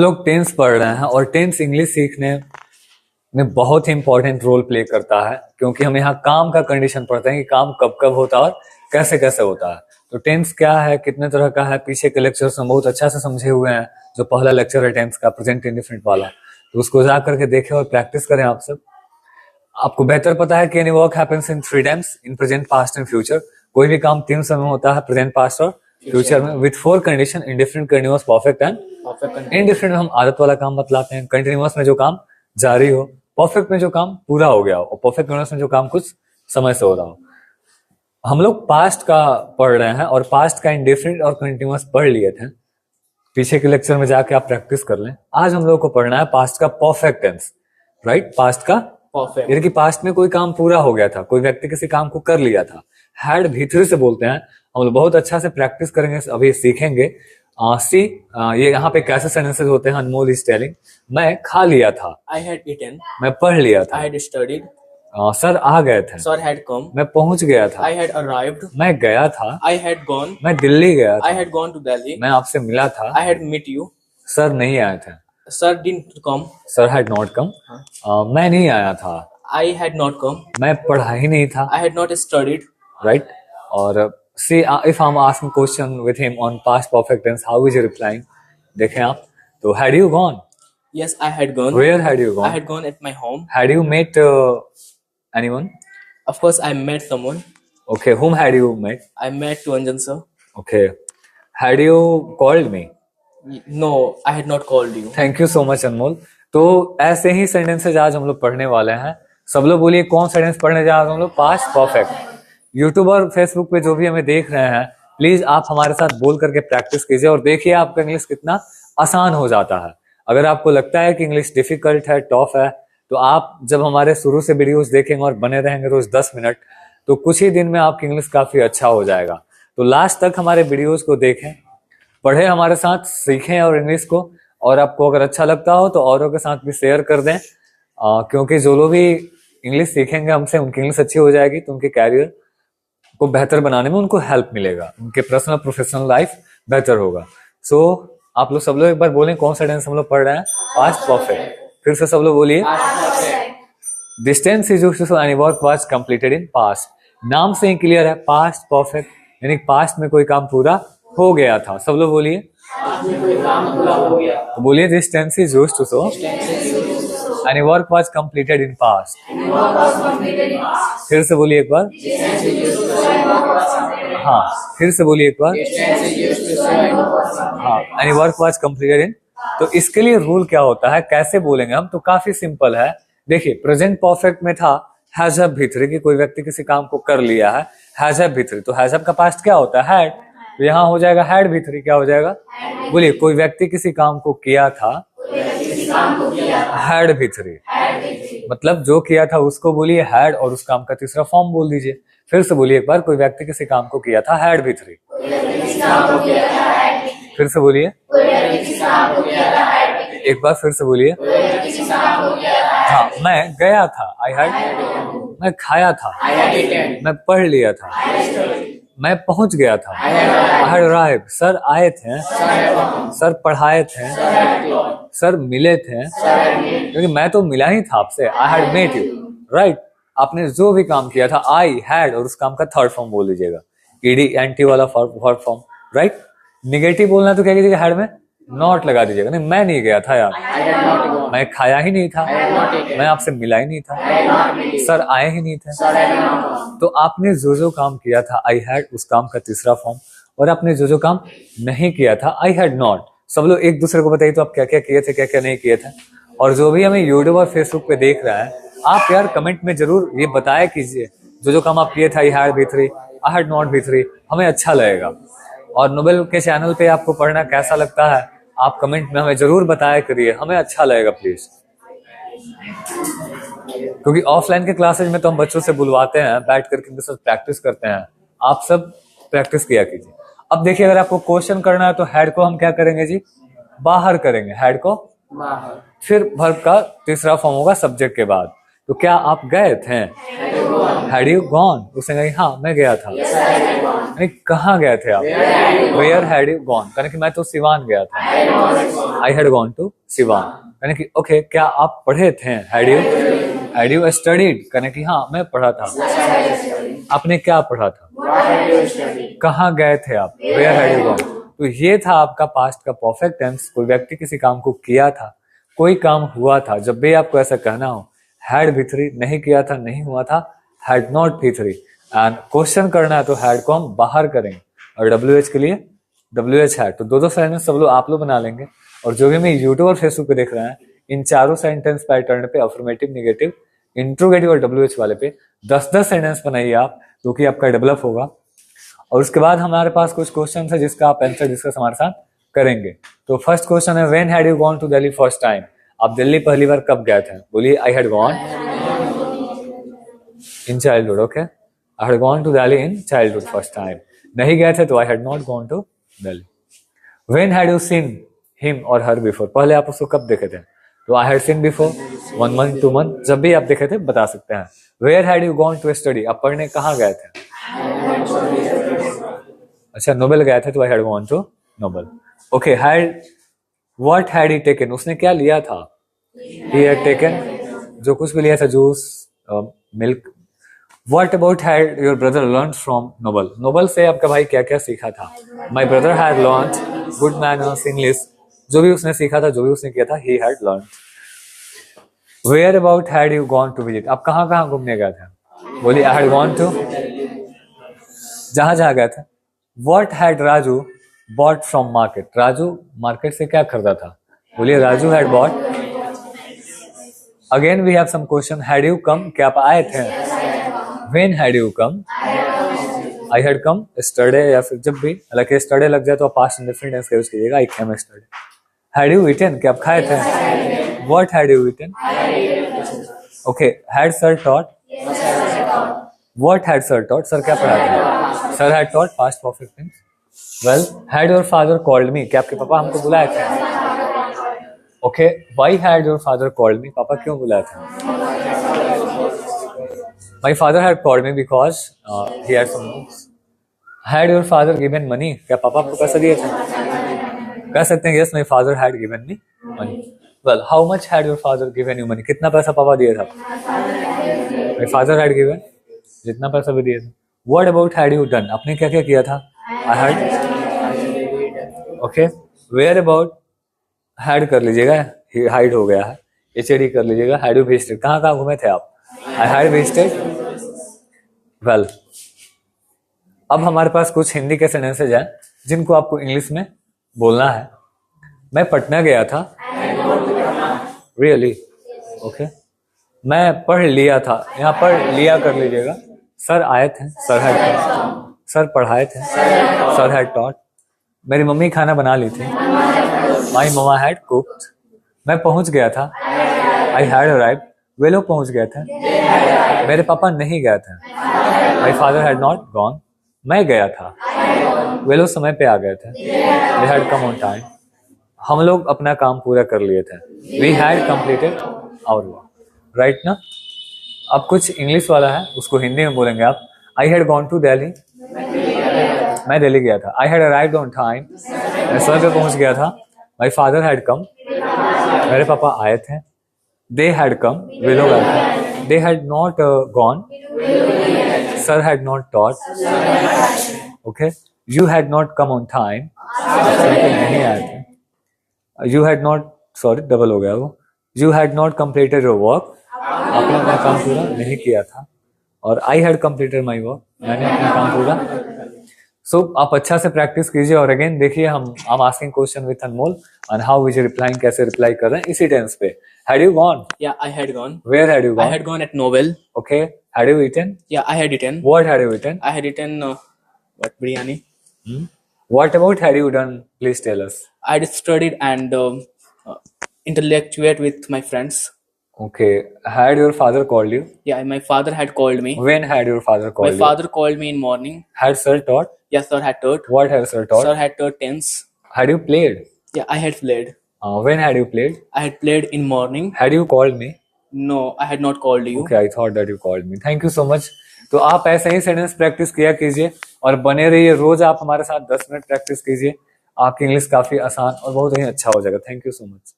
लोग टेंस पढ़ रहे हैं और टेंस इंग्लिश सीखने में बहुत ही इंपॉर्टेंट रोल प्ले करता है, क्योंकि हम यहाँ काम का कंडीशन पढ़ते हैं कि काम कब कब होता है और कैसे कैसे होता है। तो टेंस क्या है, कितने तरह का है, पीछे के लेक्चर्स में बहुत अच्छा से समझे हुए हैं। जो पहला लेक्चर है टेंस का, प्रेजेंट इंडेफिनिट वाला, तो उसको जा करके देखें और प्रैक्टिस करें आप सब। आपको बेहतर पता है कि any work happens in 3 times, in present, past and future. कोई भी काम 3 समय होता है, प्रेजेंट, पास्ट और फ्यूचर में, with 4 condition: indifferent, continuous, perfect and indifferent. हम आदत वाला काम बतलाते हैं। कंटिन्यूअस में जो काम जारी हो, परफेक्ट में जो काम पूरा हो गया हो, और परफेक्ट कंटिन्यूअस में जो काम कुछ समय से हो रहा हो। हम लोग पास्ट का पढ़ रहे हैं और पास्ट का इंडिफरेंट और कंटिन्यूअस पढ़ लिए थे। पीछे के लेक्चर में जाके आप प्रैक्टिस कर लें। आज हम लोग को पढ़ना है पास्ट का परफेक्ट टेंस, राइट? पास्ट का परफेक्ट, यानी कि पास्ट में कोई काम पूरा हो गया था, कोई व्यक्ति किसी काम को कर लिया था। हैड भीतरी से बोलते हैं। हम लोग बहुत अच्छा से प्रैक्टिस करेंगे, अभी सीखेंगे। ये यहाँ पे कैसे सेंटेंसेस होते हैं। अनमोल इज टेलिंग, मैं खा लिया था। I had eaten. मैं पढ़ लिया था। I had studied. सर आ गए थे। Sir had come. मैं पहुंच गया था। I had arrived. मैं गया था। I had gone. मैं दिल्ली गया था। I had gone to Delhi. मैं आपसे मिला था। I had met you. Sir नहीं आए थे। Sir didn't come. Sir had not come. मैं नहीं आया था। I had not come. मैं पढ़ा ही नहीं था। I had not studied. Right? और see, if I'm asking question with him on past perfect tense, how is he replying? देखें आप, तो had you gone? Yes, I had gone. Where had you gone? I had gone at my home. Had you met anyone? Of course, I met someone. Okay, whom had you met? I met Anjan sir. Okay, had you called me? No, I had not called you. Thank you so much, अनमोल। तो ऐसे ही sentences आज हम लोग पढ़ने वाले हैं। सब लोग बोलिए कौन सेंटेंस पढ़ने जा रहे हैं हम लोग? Past perfect. यूट्यूब और फेसबुक पे जो भी हमें देख रहे हैं, प्लीज आप हमारे साथ बोल करके प्रैक्टिस कीजिए और देखिए आपका इंग्लिश कितना आसान हो जाता है। अगर आपको लगता है कि इंग्लिश डिफिकल्ट है, टफ है, तो आप जब हमारे शुरू से वीडियोस देखेंगे और बने रहेंगे रोज 10 मिनट, तो कुछ ही दिन में आपकी इंग्लिश काफी अच्छा हो जाएगा। तो लास्ट तक हमारे वीडियोस को देखें, पढ़े हमारे साथ, सीखें और इंग्लिश को। और आपको अगर अच्छा लगता हो तो औरों के साथ भी शेयर कर दें, क्योंकि जो लोग भी इंग्लिश सीखेंगे हमसे, उनकी इंग्लिश अच्छी हो जाएगी, तो उनके कैरियर को बेहतर बनाने में उनको हेल्प मिलेगा, उनके पर्सनल प्रोफेशनल लाइफ बेहतर होगा। सो आप लोग सब लोग एक बार बोलें कौन सा टेंस हम लोग पढ़ रहे हैं? Past perfect. फिर से सब लोग बोलिए। This tense is used to show any work was completed in past. नाम से ही क्लियर है, पास्ट परफेक्ट यानी पास्ट में कोई काम पूरा हो गया था। सब लोग बोलिए। तो बोलिए this tense is used to show any work was completed in past. फिर से बोलिए एक बार। हाँ, फिर से बोलिए एक बार। हाँ, एनी वर्क वाज कंप्लीटेड इन। तो इसके लिए रूल क्या होता है, कैसे बोलेंगे हम? तो काफी सिंपल है। देखिए, प्रेजेंट परफेक्ट में था हैज हैव भीतरी, कि कोई व्यक्ति किसी काम को कर लिया है, हैज हैव भीतरी। तो हैज हैव का पास्ट क्या होता है? हैड। तो यहाँ हो जाएगा हैड भीतरी। क्या हो जाएगा? बोलिए, कोई व्यक्ति किसी काम को किया था, हैड भीतरी। मतलब जो किया था उसको बोलिए हैड, और उस काम का तीसरा फॉर्म बोल दीजिए। फिर से बोलिए एक बार। कोई व्यक्ति किसी काम को किया था, हैड भीतरी। फिर से बोलिए एक बार। फिर से बोलिए। हाँ, मैं गया था, आई हैड। मैं खाया था, मैं पढ़ लिया था, मैं पहुंच गया था, आई हैड अराइव्ड। सर आए थे, सर पढ़ाए थे, सर मिले थे, क्योंकि मैं तो मिला ही था आपसे। I had met you, right? आपने जो भी काम किया था, आई हैड, और उस काम का थर्ड फॉर्म बोल दीजिएगा, ईडी एंटी वाला थर्ड फॉर्म, राइट? निगेटिव बोलना तो क्या कीजिएगा, हैड में नॉट लगा दीजिएगा। नहीं, मैं नहीं गया था यार, मैं खाया ही नहीं था, मैं आपसे मिला ही नहीं था, सर आए ही नहीं थे। तो आपने जो जो काम किया था, आई हैड, उस काम का तीसरा फॉर्म। और आपने जो जो काम नहीं किया था, आई हैड नॉट। सब लोग एक दूसरे को बताइए तो आप क्या क्या किए थे, क्या क्या नहीं किए थे। और जो भी हमें यूट्यूब और फेसबुक पे देख रहा है, आप यार कमेंट में जरूर ये बताया कीजिए जो जो काम आप किए थे, आई हैड भीतरी, आई हैड नॉट भीतरी, हमें अच्छा लगेगा। और नोबेल के चैनल पे आपको पढ़ना कैसा लगता है, आप कमेंट में हमें जरूर बताया करिए, हमें अच्छा लगेगा प्लीज। क्योंकि ऑफलाइन के क्लासेज में तो हम बच्चों से बुलवाते हैं, बैठ करके उनके साथ प्रैक्टिस करते हैं। आप सब प्रैक्टिस किया कीजिए। अब देखिए, अगर आपको क्वेश्चन करना है तो हैड को हम क्या करेंगे जी? बाहर करेंगे, हैड को बाहर। फिर वर्ब का तीसरा फॉर्म होगा सब्जेक्ट के बाद। तो क्या आप गए थे? Had you gone? उसने कहा हाँ मैं गया था। नहीं, कहाँ गए थे आप? वेयर हैड यू गॉन, कहने कि मैं तो सिवान गया था। I had gone to Siwan, कहने कि ओके क्या आप पढ़े थे? हैड यू स्टडीड, कहने कि हाँ मैं पढ़ा था। आपने क्या पढ़ा था? कहाँ गए थे आप? Where had you gone. तो ये था आपका पास्ट का परफेक्ट टेंस। कोई व्यक्ति किसी काम को किया था, कोई काम हुआ था, जब भी आपको ऐसा कहना हो हैड V3, नहीं किया था, नहीं हुआ था, had not V3। And question करना है तो हैड को हम बाहर करेंगे और WH के लिए WH हैड। तो दो सेंटेंस सब लोग आप लोग बना लेंगे। और जो भी मैं यूट्यूब और फेसबुक पे देख रहे हैं, इन चारों सेंटेंस पैटर्न पे अफर्मेटिव, नेगेटिव, इंट्रोगेटिव और WH वाले पे 10-10 सेंटेंस बनाइए आप, जो कि आपका डेवलप होगा। और उसके बाद हमारे पास कुछ क्वेश्चन है जिसका आप आंसर डिस्कस हमारे साथ करेंगे। तो फर्स्ट क्वेश्चन है, when had you gone to Delhi first time? आप दिल्ली पहली बार कब गए थे? बोलिए I had gone in childhood. Okay, I had gone to Delhi in childhood first time. नहीं गए थे तो I had not gone to Delhi. When had you seen him और हर बिफोर? पहले आप उसको कब देखे थे? तो I had seen before 1 month 2 month, जब भी आप देखे थे बता सकते हैं। Where had you gone to study? आप पढ़ने कहाँ गए थे? अच्छा, नोबेल गए थे तो I had gone to Nobel. Okay, had what had he taken? उसने क्या लिया था? ही हैड टेकन जो कुछ भी लिया था, juice, milk. What about had your brother learn from Nobel? Nobel से आपका भाई क्या क्या सीखा था? My brother had learn good manners, English, जो भी उसने सीखा था, जो भी उसने किया था, he had learn. Where about had you gone to visit? आप कहाँ कहाँ घूमने गए थे? बोलिए आई हैड गॉन टू, जहां जहां गए थे। What had Raju bought from market? Raju market से क्या खरीदा था? बोलिए Raju had bought. Again we have some question, had you come? क्या आप आए थे? When had you come? I had come yesterday, या फिर जब भी, हालांकि स्टरडे लग जाए तो आप पास्ट इंडेफिनिट टेंस का यूज कीजिएगा, I came yesterday. Had you eaten? क्या आप खाए थे? What had you eaten? Okay, had sir taught? What had sir taught? Sir क्या पढ़ाते? Sir had taught, past perfect tense. Well, had your father called me? क्या आपके पापा हमको बुलाए थे? Okay, why had your father called me? पापा क्यों बुलाए थे? My father had called me because he had some news. Had your father given money? क्या पापा आपको पैसा दिए थे? कह सकते हैं yes, my father had given me money. Well, how much had your father given you money? कितना पैसा पापा दिए था? माई फादर हैड गिवन, जितना पैसा भी दिए थे। What about had you done? आपने क्या क्या किया था? I had. Okay, where about had कर लीजिएगा, हाइड हो गया है, HAD कर लीजिएगा। Had you visited? कहाँ कहाँ घूमे थे आप? I had visited. वेल, अब हमारे पास कुछ हिंदी के सेंटेंसेज हैं जिनको आपको इंग्लिश में बोलना है। मैं पटना गया था। रियली? ओके, मैं पढ़ लिया था, यहाँ पर लिया कर लीजिएगा। सर आए थे, सर हैड टॉट। सर पढ़ाए थे, सर हैड टॉट। मेरी मम्मी खाना बना ली थी, माई ममा हैड कुक्ड। मैं पहुंच गया था, आई हैड अराइव्ड। वे लोग पहुंच गए थे, मेरे पापा नहीं गए थे, my father had not gone. मैं गया था, वे लोग समय पे आ गए थे, they had come on time. हम लोग अपना काम पूरा कर लिए थे, we had completed our work. Right ना? अब कुछ इंग्लिश वाला है, उसको हिंदी में बोलेंगे आप। I had gone to Delhi, मैं दिल्ली गया था। I had arrived on time, मैं समय पे पहुंच गया था। माई फादर हैड कम, मेरे पापा आए थे। दे हैड कम, वे लोग आए थे। They had not gone, sir had not taught. Okay, you had not come on time, नहीं आए थे। You had not, sorry double हो गया वो। You had not completed your work, आपने अपना काम पूरा नहीं किया था। और I had completed my work, मैंने अपना काम पूरा। सो आप अच्छा से प्रैक्टिस कीजिए। और अगेन देखिए, हम asking question with Anmol and how is replying, कैसे रिप्लाई कर रहे हैं इसी टेंस पे। Had you gone? Yeah, I had gone. Where had you I gone? had gone at Nobel. Okay, had you eaten? Yeah, I had eaten. What had you eaten? I had eaten what biryani. What about had you done? Please tell us. I had studied and intellectuate with my friends. Okay, had your father called you? Yeah, my father had called me. When had your father My called you? father called me in morning. Had sir taught? Yeah, sir had taught. What had sir taught? Sir had taught tense. Had you played? Yeah, I had played. When had you played? I had played in morning. Had you called me? No, I had not called you. Okay, I thought that you called me. Thank you so much तो आप ऐसे ही sentence practice किया कीजिए और बने रहिए, रोज आप हमारे साथ 10 मिनट प्रैक्टिस कीजिए, आपकी इंग्लिश काफी आसान और बहुत ही अच्छा हो जाएगा। Thank you so much.